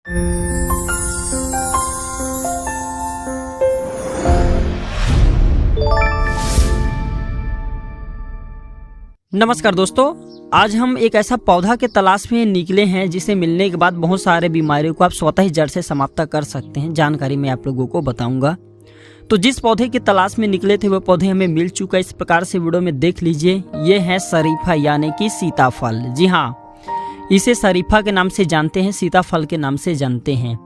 नमस्कार दोस्तों, आज हम एक ऐसा पौधा के तलाश में निकले हैं जिसे मिलने के बाद बहुत सारे बीमारियों को आप स्वतः ही जड़ से समाप्त कर सकते हैं। जानकारी मैं आप लोगों को बताऊंगा। तो जिस पौधे की तलाश में निकले थे वो पौधे हमें मिल चुका है। इस प्रकार से वीडियो में देख लीजिए। ये है शरीफा यानी कि सीताफल। जी हाँ, इसे शरीफा के नाम से जानते हैं, सीताफल के नाम से जानते हैं।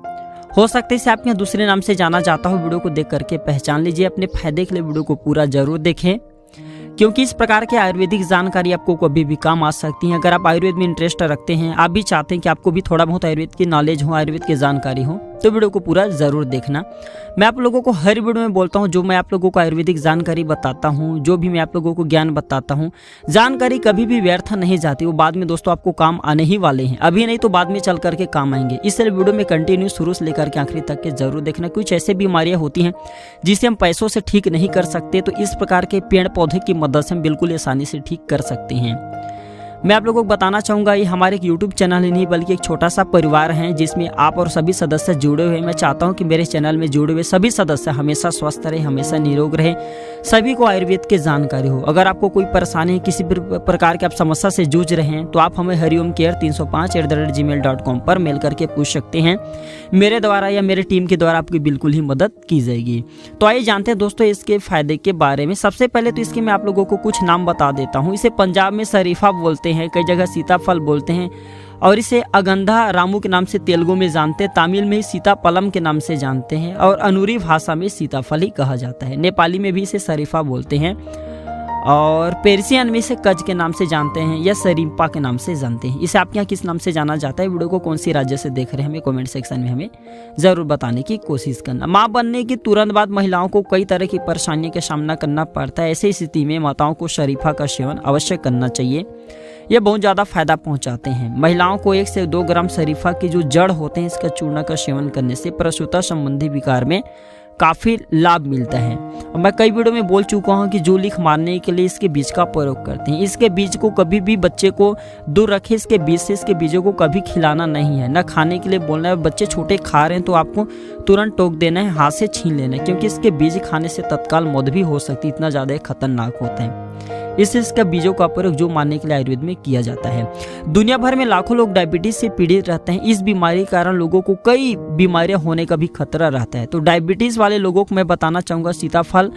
हो सकता है इसे आप यहाँ दूसरे नाम से जाना जाता हो। वीडियो को देख करके पहचान लीजिए। अपने फायदे के लिए वीडियो को पूरा जरूर देखें, क्योंकि इस प्रकार के आयुर्वेदिक जानकारी आपको कभी भी काम आ सकती है। अगर आप आयुर्वेद में इंटरेस्ट रखते हैं, आप भी चाहते हैं कि आपको भी थोड़ा बहुत आयुर्वेद की नॉलेज हो, आयुर्वेद की जानकारी हो, तो वीडियो को पूरा जरूर देखना। मैं आप लोगों को हर वीडियो में बोलता हूं, जो मैं आप लोगों को आयुर्वेदिक जानकारी बताता हूं, जो भी मैं आप लोगों को ज्ञान बताता हूं, जानकारी कभी भी व्यर्थ नहीं जाती। वो बाद में दोस्तों आपको काम आने ही वाले हैं, अभी नहीं तो बाद में चल करके काम आएंगे। इसलिए वीडियो में कंटिन्यू शुरू से लेकर के आखिरी तक के जरूर देखना। कुछ ऐसे बीमारियां होती हैं जिसे हम पैसों से ठीक नहीं कर सकते, तो इस प्रकार के पेड़ पौधे की मदद से हम बिल्कुल आसानी से ठीक कर सकते हैं। मैं आप लोगों को बताना चाहूँगा, ये हमारे एक यूट्यूब चैनल ही नहीं बल्कि एक छोटा सा परिवार है जिसमें आप और सभी सदस्य जुड़े हुए हैं। मैं चाहता हूँ कि मेरे चैनल में जुड़े हुए सभी सदस्य हमेशा स्वस्थ रहे, हमेशा निरोग रहे, सभी को आयुर्वेद की जानकारी हो। अगर आपको कोई परेशानी, किसी प्रकार के आप समस्या से जूझ रहे हैं, तो आप हमें hariomcare305@gmail.com पर मेल करके पूछ सकते हैं। मेरे द्वारा या मेरे टीम के द्वारा आपकी बिल्कुल ही मदद की जाएगी। तो आइए जानते हैं दोस्तों इसके फायदे के बारे में। सबसे पहले तो इसके मैं आप लोगों को कुछ नाम बता देता हूँ। इसे पंजाब में शरीफा बोलते हैं, कई जगह सीताफल बोलते हैं, और इसे अगंधा रामू के नाम से तेलुगु में जानते हैं, तमिल में सीताफलम के नाम से जानते हैं, और अनूरी भाषा में सीताफल ही कहा जाता है। नेपाली में भी इसे शरीफा बोलते हैं, और पेर्सियन में इसे कज के नाम से जानते हैं या शरीफा के नाम से जानते हैं। इसे आपके यहाँ किस नाम से जाना जाता है? वीडियो को कौन सी राज्य से देख रहे हैं हमें कमेंट सेक्शन में हमें जरूर बताने की कोशिश करना। माँ बनने के तुरंत बाद महिलाओं को कई तरह की परेशानियों का सामना करना पड़ता है। ऐसी स्थिति में माताओं को शरीफा का सेवन अवश्य करना चाहिए। ये बहुत ज़्यादा फायदा पहुंचाते हैं। महिलाओं को 1 से 2 ग्राम शरीफा की जो जड़ होते हैं, इसका चूर्ण का सेवन करने से प्रसूता संबंधी विकार में काफ़ी लाभ मिलता है। और मैं कई वीडियो में बोल चुका हूँ कि जो लीख मारने के लिए इसके बीज का प्रयोग करते हैं। इसके बीज को कभी भी बच्चे को दूर रखें। इसके बीज से इसके बीजों को कभी खिलाना नहीं है, न खाने के लिए बोलना है। बच्चे छोटे खा रहे हैं तो आपको तुरंत टोक देना है, हाथ से छीन लेना है, क्योंकि इसके बीज खाने से तत्काल मौत भी हो सकती है। इतना ज़्यादा खतरनाक होता है। इससे इसका बीजों का प्रयोग जो मानने के लिए आयुर्वेद में किया जाता है। दुनिया भर में लाखों लोग डायबिटीज से पीड़ित रहते हैं। इस बीमारी के कारण लोगों को कई बीमारियां होने का भी खतरा रहता है। तो डायबिटीज वाले लोगों को मैं बताना चाहूँगा, सीताफल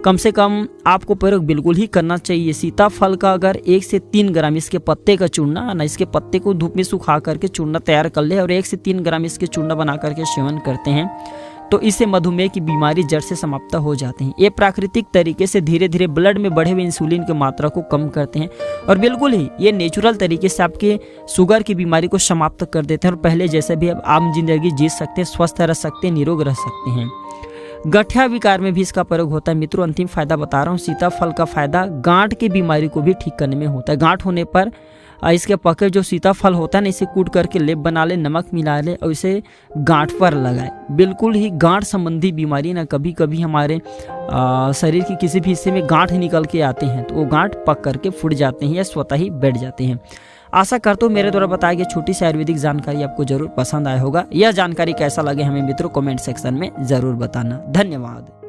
कम से कम आपको प्रयोग बिल्कुल ही करना चाहिए। सीताफल का अगर 1 से 3 ग्राम इसके पत्ते का चूर्णा ना, इसके पत्ते को धूप में सुखा करके चूर्णा तैयार कर ले और 1 से 3 ग्राम इसके चूर्णा बना करके सेवन करते हैं, तो इससे मधुमेह की बीमारी जड़ से समाप्त हो जाते हैं। ये प्राकृतिक तरीके से धीरे धीरे ब्लड में बढ़े हुए इंसुलिन की मात्रा को कम करते हैं, और बिल्कुल ही ये नेचुरल तरीके से आपके शुगर की बीमारी को समाप्त कर देते हैं, और पहले जैसे भी अब आम जिंदगी जी सकते हैं, स्वस्थ रह सकते हैं, निरोग रह सकते हैं। गठिया विकार में भी इसका प्रयोग होता है। मित्रों, अंतिम फायदा बता रहा हूँ। सीताफल का फायदा गांठ की बीमारी को भी ठीक करने में होता है। गांठ होने पर इसके पके जो सीताफल होता है ना, इसे कूट करके लेप बना ले, नमक मिला ले और इसे गांठ पर लगाए। बिल्कुल ही गांठ संबंधी बीमारी ना, कभी कभी हमारे शरीर की किसी भी हिस्से में गांठ निकल के आते हैं, तो वो गांठ पक करके फूट जाते हैं या स्वतः ही बैठ जाते हैं। आशा करता हूँ मेरे द्वारा बताई गई छोटी सी आयुर्वेदिक जानकारी आपको जरूर पसंद आया होगा। यह जानकारी कैसा लगे हमें मित्रों कमेंट सेक्शन में जरूर बताना। धन्यवाद।